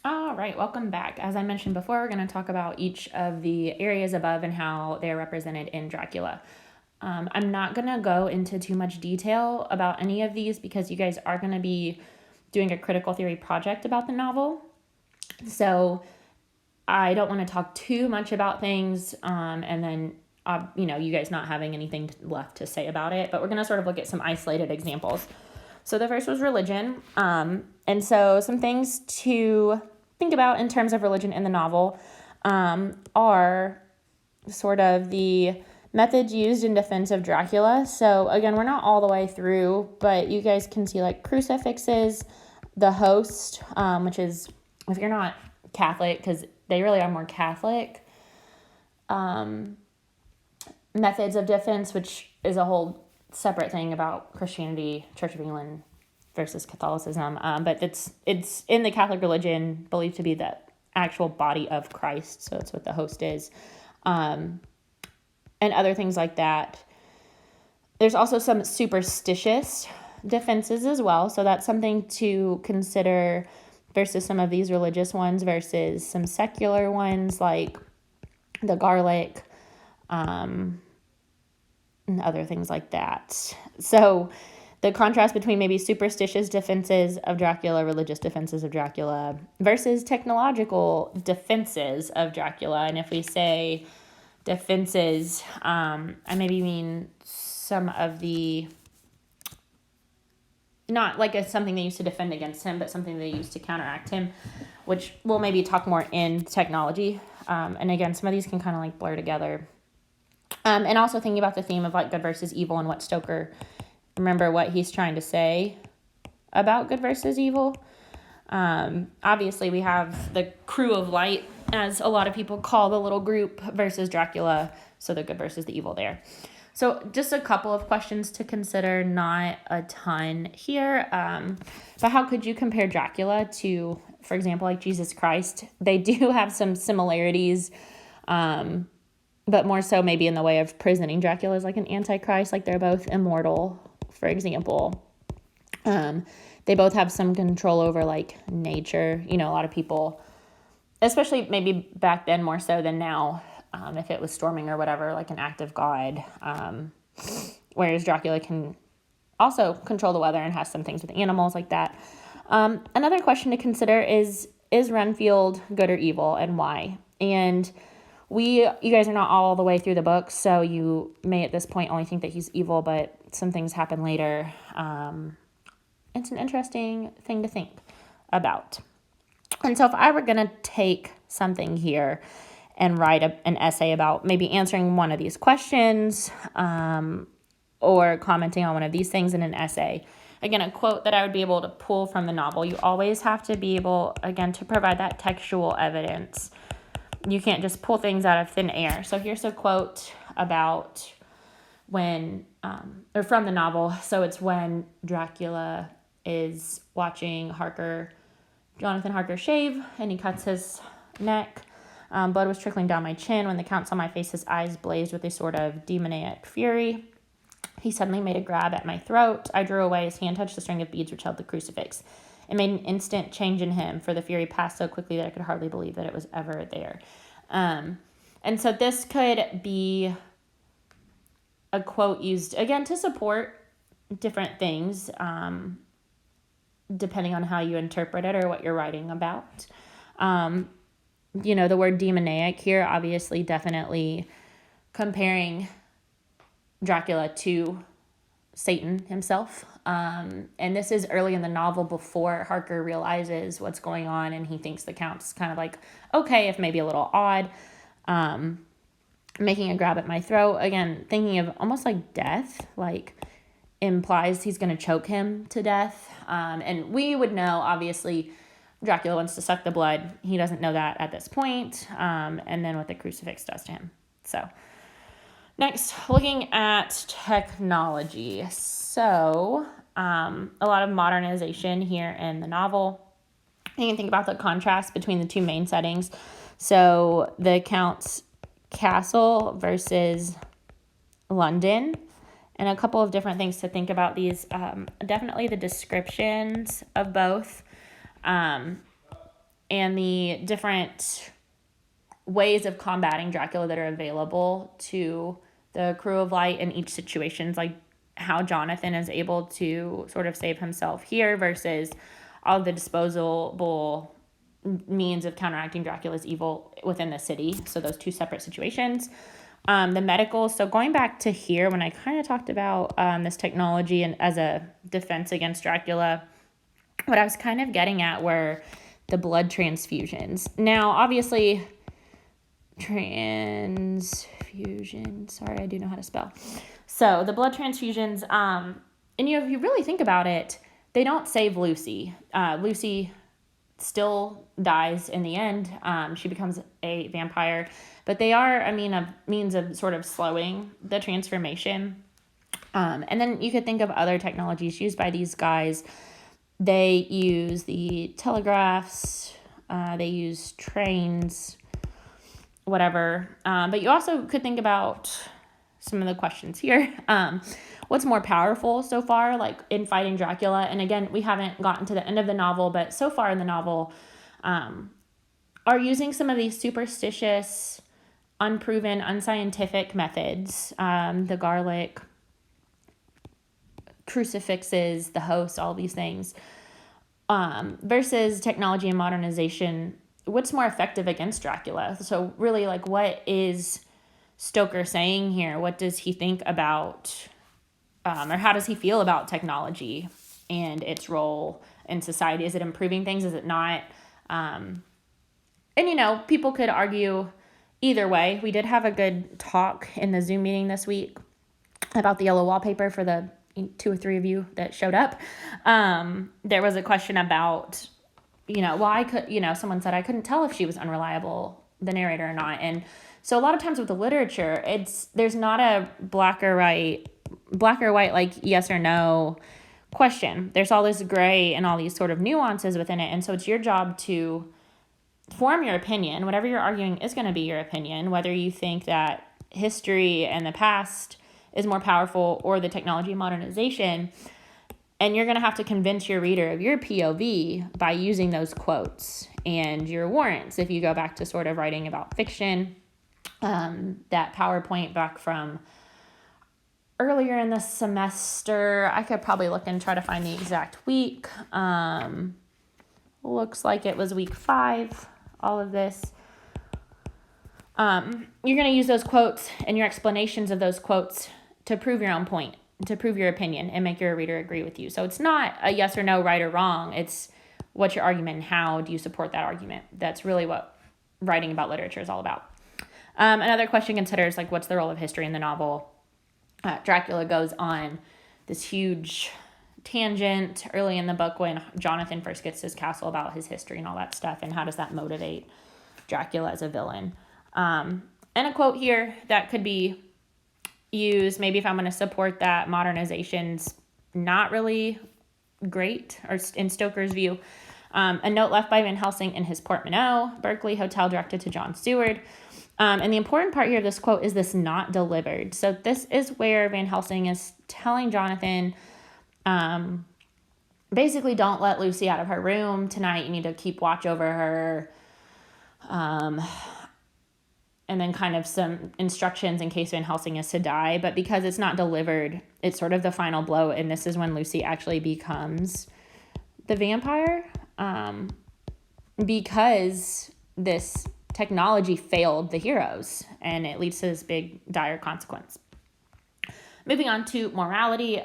All right, welcome back. As I mentioned before, we're going to talk about each of the areas above and how they're represented in Dracula. I'm not going to go into too much detail about any of these because you guys are going to be doing a critical theory project about the novel. So I don't want to talk too much about things and then, you guys not having anything left to say about it. But we're going to sort of look at some isolated examples. So the first was religion. And so some things to think about in terms of religion in the novel are sort of the methods used in defense of Dracula. So again, we're not all the way through, but you guys can see like crucifixes, the host, which is, if you're not Catholic, because they really are more Catholic, methods of defense, which is a whole separate thing about Christianity, Church of England versus Catholicism. But it's in the Catholic religion believed to be the actual body of Christ. So that's what the host is. And other things like that. There's also some superstitious defenses as well. So that's something to consider versus some of these religious ones versus some secular ones like the garlic, and other things like that. So the contrast between maybe superstitious defenses of Dracula, religious defenses of Dracula, versus technological defenses of Dracula. And if we say defenses, I maybe mean some of the, not like it's something they used to defend against him, but something they used to counteract him, which we'll maybe talk more in technology. And again, some of these can kind of like blur together. And also thinking about the theme of like good versus evil and what Stoker, remember what he's trying to say about good versus evil. Obviously, we have the crew of light, as a lot of people call the little group, versus Dracula, so the good versus the evil there. So just a couple of questions to consider, not a ton here. But how could you compare Dracula to, for example, like Jesus Christ? They do have some similarities, but more so maybe in the way of presenting Dracula as like an antichrist, like they're both immortal, for example. They both have some control over like nature. A lot of people, especially maybe back then more so than now, if it was storming or whatever, like an act of God. Whereas Dracula can also control the weather and has some things with animals like that. Another question to consider is Renfield good or evil, and why? And you guys are not all the way through the book, so you may at this point only think that he's evil, but some things happen later. It's an interesting thing to think about. And so if I were going to take something here and write an essay about maybe answering one of these questions, or commenting on one of these things in an essay, again, a quote that I would be able to pull from the novel, you always have to be able, again, to provide that textual evidence. You can't just pull things out of thin air. So here's a quote about when, or from the novel. So it's when Dracula is watching Jonathan Harker shave, and he cuts his neck. Blood was trickling down my chin. When the count saw my face, his eyes blazed with a sort of demoniac fury. He suddenly made a grab at my throat. I drew away. His hand touched the string of beads which held the crucifix. It made an instant change in him, for the fury passed so quickly that I could hardly believe that it was ever there. And so this could be a quote used, again, to support different things, depending on how you interpret it or what you're writing about. The word demoniac here, obviously, definitely comparing Dracula to Satan himself. And this is early in the novel before Harker realizes what's going on, and he thinks the count's kind of like, okay, if maybe a little odd, making a grab at my throat. Again, thinking of almost like death, like implies he's going to choke him to death. And we would know, obviously, Dracula wants to suck the blood. He doesn't know that at this point. And then what the crucifix does to him. So next, looking at technology. So a lot of modernization here in the novel. You can think about the contrast between the two main settings. So the Count's castle versus London, and a couple of different things to think about these. Definitely the descriptions of both. and the different ways of combating Dracula that are available to the crew of light in each situation, like how Jonathan is able to sort of save himself here versus all of the disposable means of counteracting Dracula's evil within the city. So those two separate situations. The medical. So going back to here, when I kind of talked about this technology and as a defense against Dracula, what I was kind of getting at were the blood transfusions. Now, obviously, transfusion. Sorry, I do know how to spell. So the blood transfusions, and if you really think about it, they don't save Lucy. Lucy still dies in the end. She becomes a vampire, but they are, a means of sort of slowing the transformation. And then you could think of other technologies used by these guys. They use the telegraphs, they use trains, whatever. But you also could think about some of the questions here. What's more powerful so far, like in fighting Dracula? And again, we haven't gotten to the end of the novel, but so far in the novel, are using some of these superstitious, unproven, unscientific methods, the garlic, crucifixes, the hosts, all these things, versus technology and modernization. What's more effective against Dracula? So really, like, what is Stoker saying here? What does he think about, or how does he feel about technology and its role in society? Is it improving things? Is it not? And, people could argue either way. We did have a good talk in the Zoom meeting this week about the yellow wallpaper for the 2 or 3 of you that showed up. There was a question about, someone said I couldn't tell if she was unreliable, the narrator, or not. And so a lot of times with the literature, there's not a black or white, like yes or no question. There's all this gray and all these sort of nuances within it. And so it's your job to form your opinion. Whatever you're arguing is going to be your opinion, whether you think that history and the past is more powerful or the technology modernization. And you're going to have to convince your reader of your POV by using those quotes and your warrants. If you go back to sort of writing about fiction, that PowerPoint back from earlier in the semester, I could probably look and try to find the exact week. Looks like it was week 5, all of this. You're going to use those quotes and your explanations of those quotes to prove your own point, to prove your opinion and make your reader agree with you. So it's not a yes or no, right or wrong. It's what's your argument and how do you support that argument. That's really what writing about literature is all about. Another question considers, like, what's the role of history in the novel? Dracula goes on this huge tangent early in the book when Jonathan first gets to his castle about his history and all that stuff, and how does that motivate Dracula as a villain. And a quote here that could be used, maybe if I'm going to support that modernization's not really great, or in Stoker's view, a note left by Van Helsing in his portmanteau, Berkeley Hotel, directed to John Seward. And the important part here of this quote is this not delivered. So this is where Van Helsing is telling Jonathan, basically, don't let Lucy out of her room tonight. You need to keep watch over her. And then kind of some instructions in case Van Helsing is to die. But because it's not delivered, it's sort of the final blow. And this is when Lucy actually becomes the vampire. Because this technology failed the heroes. And it leads to this big, dire consequence. Moving on to morality.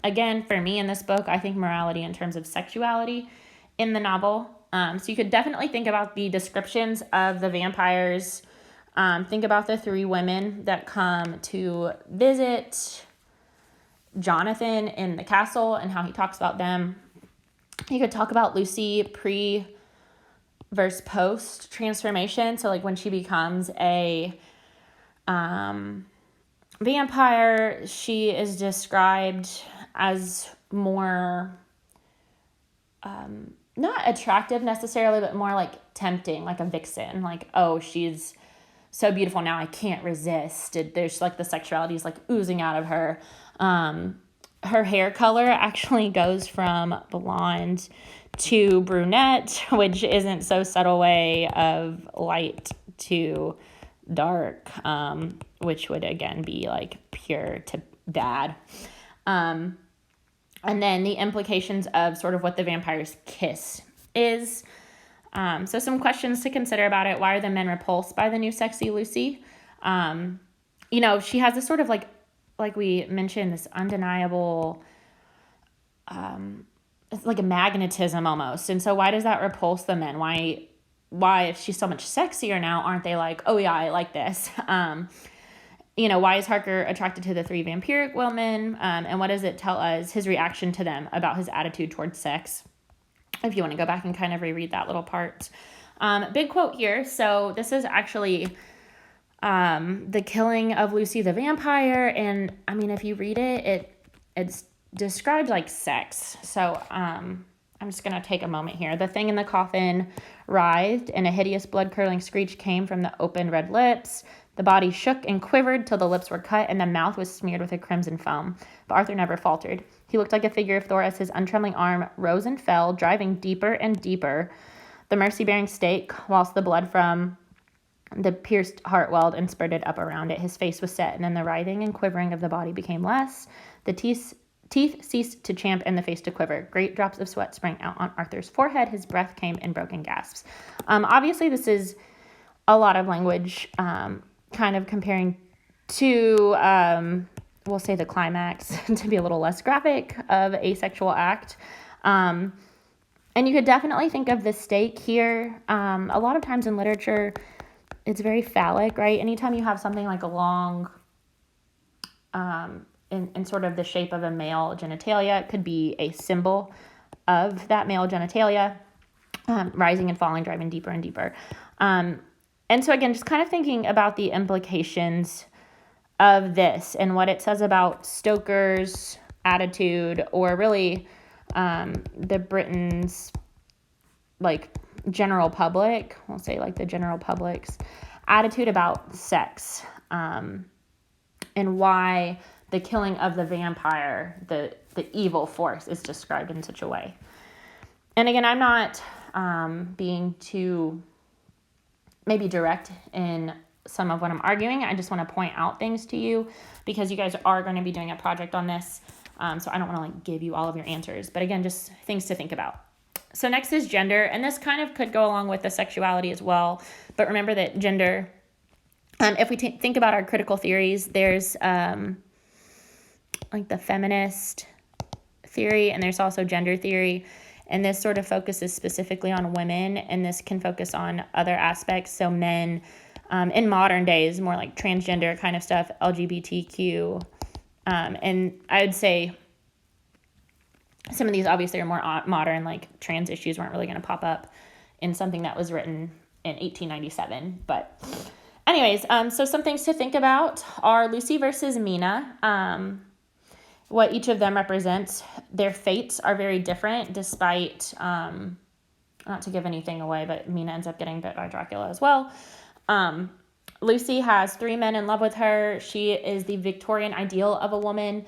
Again, for me in this book, I think morality in terms of sexuality in the novel. So you could definitely think about the descriptions of the vampires. Think about the 3 women that come to visit Jonathan in the castle and how he talks about them. You could talk about Lucy pre versus post transformation. So like when she becomes a vampire, she is described as more not attractive necessarily, but more like tempting, like a vixen. Like, oh, she's so beautiful now, I can't resist. There's like the sexuality is like oozing out of her. Her hair color actually goes from blonde to brunette, which isn't so subtle way of light to dark, which would again be like pure to bad. And then the implications of sort of what the vampire's kiss is. So some questions to consider about it. Why are the men repulsed by the new sexy Lucy? She has this sort of like we mentioned, this undeniable, it's like a magnetism almost. And so why does that repulse the men? Why, if she's so much sexier now, aren't they like, oh yeah, I like this? Why is Harker attracted to the 3 vampiric women? And what does it tell us, his reaction to them, about his attitude towards sex? If you want to go back and kind of reread that little part. Big quote here. So this is actually the killing of Lucy the vampire. And I mean, if you read it, it's described like sex. So I'm just going to take a moment here. The thing in the coffin writhed, and a hideous blood-curdling screech came from the open red lips. The body shook and quivered till the lips were cut, and the mouth was smeared with a crimson foam. But Arthur never faltered. He looked like a figure of Thor as his untrembling arm rose and fell, driving deeper and deeper the mercy-bearing stake, whilst the blood from the pierced heart welled and spurted up around it. His face was set, and then the writhing and quivering of the body became less. The teeth ceased to champ and the face to quiver. Great drops of sweat sprang out on Arthur's forehead. His breath came in broken gasps. Obviously, this is a lot of language, kind of comparing to, we'll say, the climax to be a little less graphic of a sexual act. And you could definitely think of the stake here. A lot of times in literature, it's very phallic, right? Anytime you have something like a long, in sort of the shape of a male genitalia, it could be a symbol of that male genitalia, rising and falling, driving deeper and deeper. And so again, just kind of thinking about the implications of this and what it says about Stoker's attitude, or really the Britain's like general public, we'll say like the general public's attitude about sex, and why the killing of the vampire, the evil force, is described in such a way. And again, I'm not being too maybe direct in some of what I'm arguing. I just want to point out things to you because you guys are going to be doing a project on this. So I don't want to like give you all of your answers, but again, just things to think about. So next is gender, and this kind of could go along with the sexuality as well. But remember that gender, if we think about our critical theories, there's like the feminist theory, and there's also gender theory. And this sort of focuses specifically on women, and this can focus on other aspects. So men, in modern days, more like transgender kind of stuff, LGBTQ. And I would say some of these obviously are more modern, like trans issues weren't really going to pop up in something that was written in 1897. But anyways, so some things to think about are Lucy versus Mina. What each of them represents. Their fates are very different, despite, not to give anything away, but Mina ends up getting bit by Dracula as well. Lucy has 3 men in love with her. She is the Victorian ideal of a woman.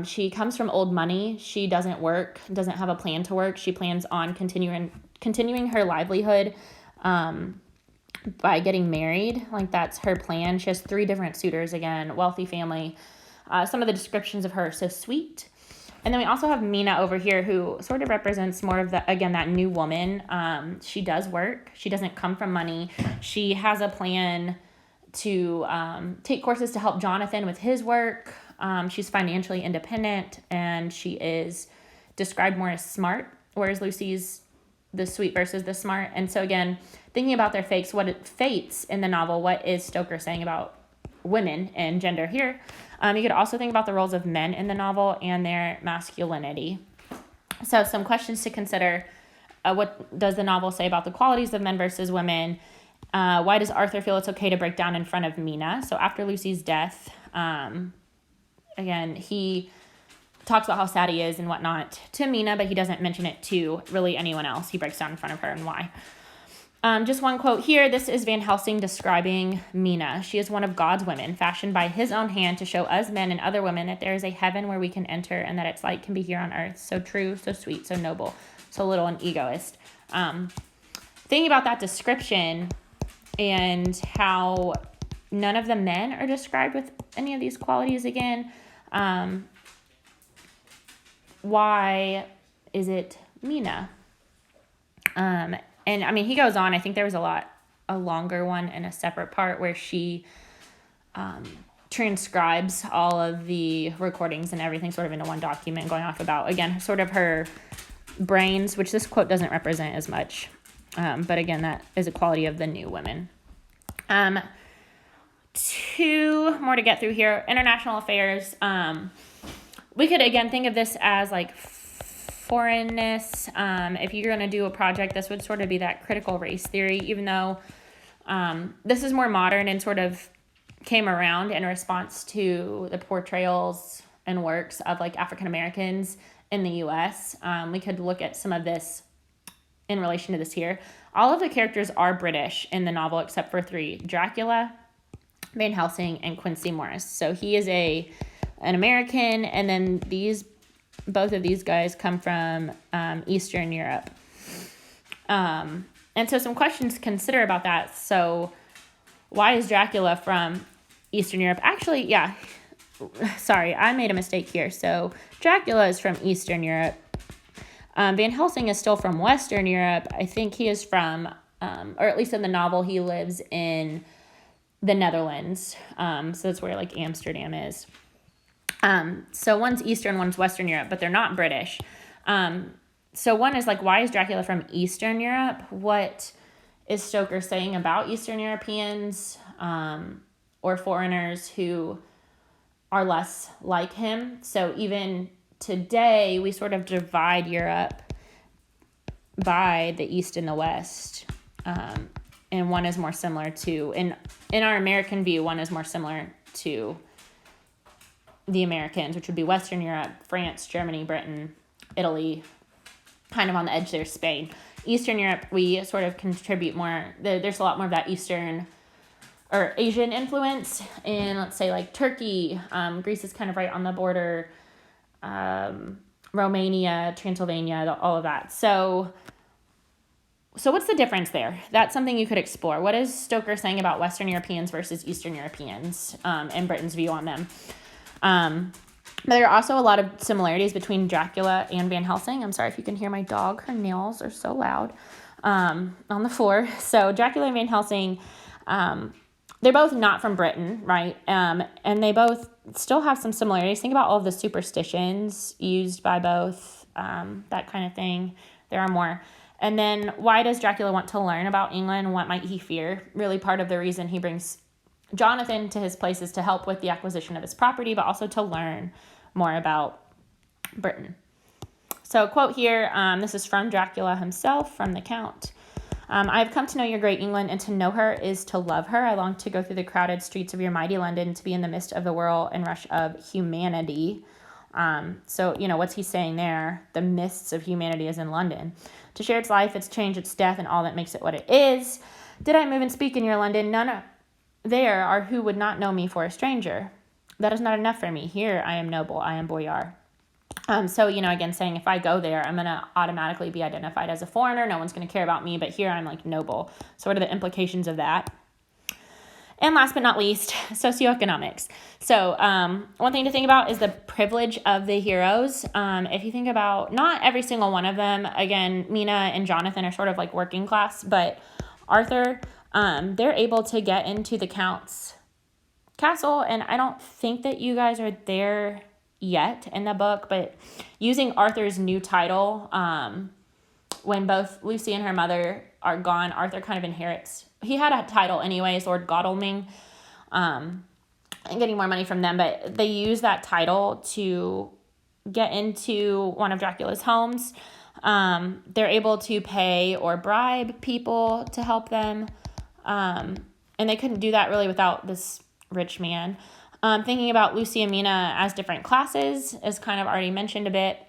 She comes from old money. She doesn't work, doesn't have a plan to work. She plans on continuing her livelihood by getting married. Like, that's her plan. She has 3 different suitors, again, wealthy family. Some of the descriptions of her are so sweet. And then we also have Mina over here, who sort of represents more of the, again, that new woman. She does work. She doesn't come from money. She has a plan to take courses to help Jonathan with his work. She's financially independent, and she is described more as smart, whereas Lucy's the sweet versus the smart. And so again, thinking about their fates in the novel, what is Stoker saying about women and gender here? You could also think about the roles of men in the novel and their masculinity. So some questions to consider. What does the novel say about the qualities of men versus women? Why does Arthur feel it's okay to break down in front of Mina? So after Lucy's death, again, he talks about how sad he is and whatnot to Mina, but he doesn't mention it to really anyone else. He breaks down in front of her and why. Just one quote here. This is Van Helsing describing Mina. She is one of God's women, fashioned by his own hand to show us men and other women that there is a heaven where we can enter and that its light can be here on earth. So true, so sweet, so noble, so little an egoist. Thinking about that description and how none of the men are described with any of these qualities again, why is it Mina? And I mean, he goes on. I think there was a longer one in a separate part where she transcribes all of the recordings and everything sort of into one document, going off about, again, sort of her brains, which this quote doesn't represent as much. But again, that is a quality of the new women. Two more to get through here. International affairs. We could, again, think of this as like foreignness. If you're going to do a project, this would sort of be that critical race theory, even though this is more modern and sort of came around in response to the portrayals and works of like African Americans in the U.S. We could look at some of this in relation to this here. All of the characters are British in the novel except for three: Dracula, Van Helsing, and Quincy Morris. So he is an American, and then both of these guys come from Eastern Europe. And so some questions to consider about that. So why is Dracula from Eastern Europe? Actually, yeah, sorry, I made a mistake here. So Dracula is from Eastern Europe. Van Helsing is still from Western Europe. I think he is from, or at least in the novel, he lives in the Netherlands. So that's where like Amsterdam is. So one's Eastern, one's Western Europe, but they're not British. So one is like, why is Dracula from Eastern Europe? What is Stoker saying about Eastern Europeans or foreigners who are less like him? So even today, we sort of divide Europe by the East and the West. And one is more similar to, in our American view, one is more similar to the Americans, which would be Western Europe, France, Germany, Britain, Italy, kind of on the edge there, Spain. Eastern Europe, we sort of contribute more. There's a lot more of that Eastern or Asian influence in, let's say, like Turkey. Greece is kind of right on the border. Romania, Transylvania, all of that. So what's the difference there? That's something you could explore. What is Stoker saying about Western Europeans versus Eastern Europeans and Britain's view on them? But there are also a lot of similarities between Dracula and Van Helsing. I'm sorry if you can hear my dog. Her nails are so loud on the floor. So Dracula and Van Helsing, they're both not from Britain, right? And they both still have some similarities. Think about all of the superstitions used by both, that kind of thing. There are more. And then why does Dracula want to learn about England? What might he fear? Really part of the reason he brings Jonathan to his place is to help with the acquisition of his property, but also to learn more about Britain. So a quote here, this is from Dracula himself, from the Count. I have come to know your great England, and to know her is to love her. I long to go through the crowded streets of your mighty London, to be in the midst of the whirl and rush of humanity. So, what's he saying there? The mists of humanity is in London. To share its life, its change, its death, and all that makes it what it is. Did I move and speak in your London? None there are who would not know me for a stranger. That is not enough for me. Here I am noble, I am boyar. So, again, saying if I go there, I'm going to automatically be identified as a foreigner. No one's going to care about me, but here I'm like noble. So what are the implications of that? And last but not least, socioeconomics. So one thing to think about is the privilege of the heroes. If you think about not every single one of them, again, Mina and Jonathan are sort of like working class, but Arthur, they're able to get into the Count's castle. And I don't think that you guys are there yet in the book, but using Arthur's new title, when both Lucy and her mother are gone, Arthur kind of inherits. He had a title anyways, Lord Godalming, and getting more money from them, but they use that title to get into one of Dracula's homes. They're able to pay or bribe people to help them, and they couldn't do that really without this rich man. Thinking about Lucy and Mina as different classes is kind of already mentioned a bit.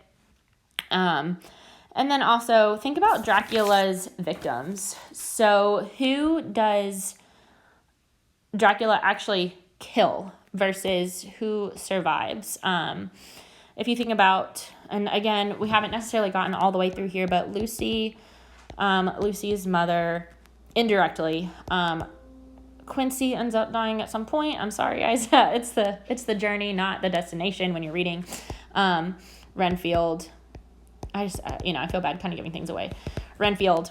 And then also think about Dracula's victims. So who does Dracula actually kill versus who survives? if you think about, and again, we haven't necessarily gotten all the way through here, but Lucy's mother, indirectly, Quincy ends up dying at some point. I'm sorry, guys. It's the journey, not the destination when you're reading. Renfield, I feel bad kind of giving things away. Renfield,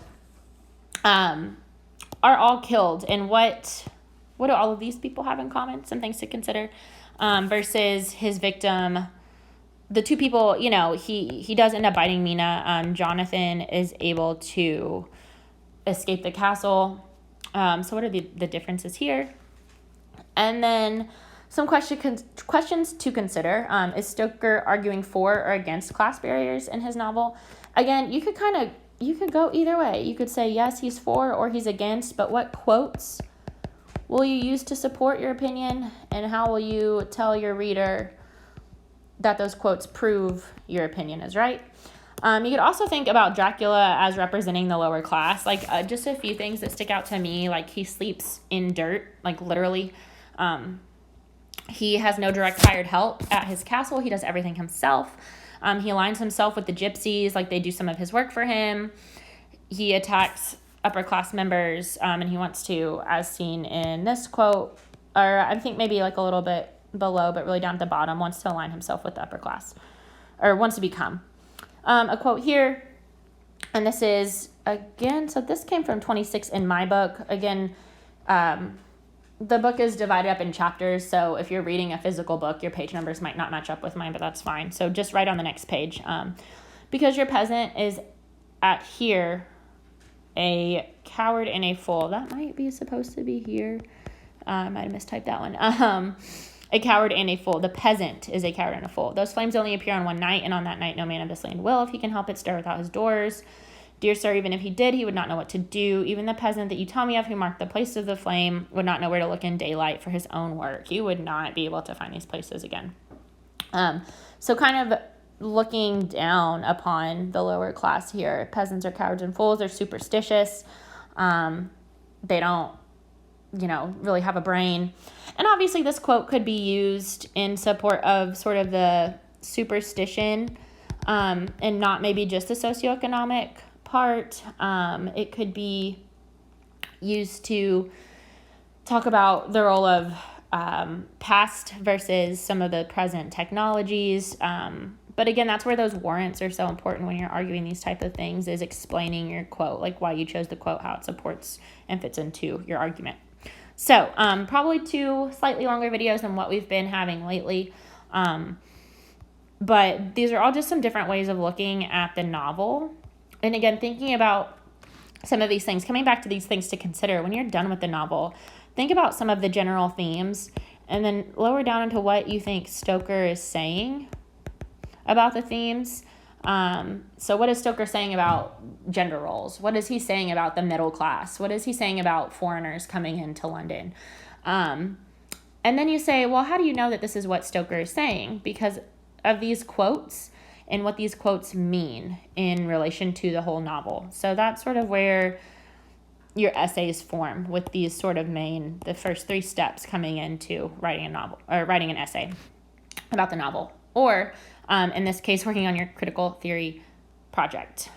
are all killed. And what do all of these people have in common? Some things to consider. Versus his victim, the two people, he does end up biting Mina. Jonathan is able to escape the castle. So what are the differences here? And then some questions to consider. Is Stoker arguing for or against class barriers in his novel? Again, you could go either way. You could say, yes, he's for or he's against, but what quotes will you use to support your opinion? And how will you tell your reader that those quotes prove your opinion is right? You could also think about Dracula as representing the lower class. Like, just a few things that stick out to me. Like, he sleeps in dirt, like literally. He has no direct hired help at his castle. He does everything himself. He aligns himself with the gypsies, like they do some of his work for him. He attacks upper class members, and he wants to, as seen in this quote, or I think maybe like a little bit below, but really down at the bottom, wants to align himself with the upper class, or wants to become. A quote here, and this is, again, so this came from 26 in my book. Again, the book is divided up in chapters, so if you're reading a physical book, your page numbers might not match up with mine, but that's fine. So just write on the next page. Because your peasant is at here a coward and a fool. That might be supposed to be here. I might have mistyped that one. A coward and a fool. The peasant is a coward and a fool. Those flames only appear on one night, and on that night no man of this land will, if he can help it, stir without his doors. Dear sir, even if he did, he would not know what to do. Even the peasant that you tell me of who marked the place of the flame would not know where to look in daylight for his own work. He would not be able to find these places again. So kind of looking down upon the lower class here. Peasants are cowards and fools. They're superstitious. They don't, really have a brain. And obviously this quote could be used in support of sort of the superstition, and not maybe just the socioeconomic part. It could be used to talk about the role of past versus some of the present technologies. But again, that's where those warrants are so important when you're arguing these type of things, is explaining your quote, like why you chose the quote, how it supports and fits into your argument. So probably 2 slightly longer videos than what we've been having lately. But these are all just some different ways of looking at the novel. And again, thinking about some of these things, coming back to these things to consider when you're done with the novel, think about some of the general themes and then lower down into what you think Stoker is saying about the themes. So what is Stoker saying about gender roles? What is he saying about the middle class? What is he saying about foreigners coming into London? And then you say, well, how do you know that this is what Stoker is saying? Because of these quotes and what these quotes mean in relation to the whole novel. So that's sort of where your essays form, with these sort of the first 3 steps coming into writing a novel or writing an essay about the novel. Or in this case, working on your critical theory project,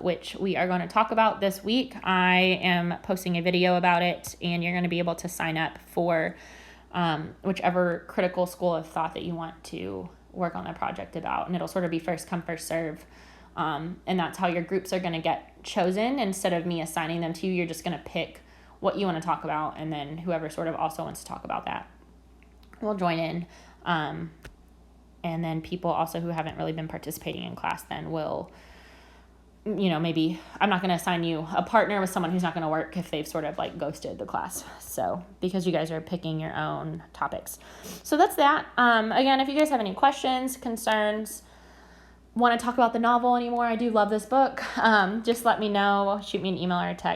which we are going to talk about this week. I am posting a video about it, and you're going to be able to sign up for whichever critical school of thought that you want to work on a project about. And it'll sort of be first come, first serve. And that's how your groups are going to get chosen. Instead of me assigning them to you, you're just going to pick what you want to talk about, and then whoever sort of also wants to talk about that will join in. And then people also who haven't really been participating in class then will, maybe I'm not going to assign you a partner with someone who's not going to work if they've sort of like ghosted the class. So because you guys are picking your own topics. So that's that. Again, if you guys have any questions, concerns, want to talk about the novel anymore, I do love this book. Just let me know. Shoot me an email or a text.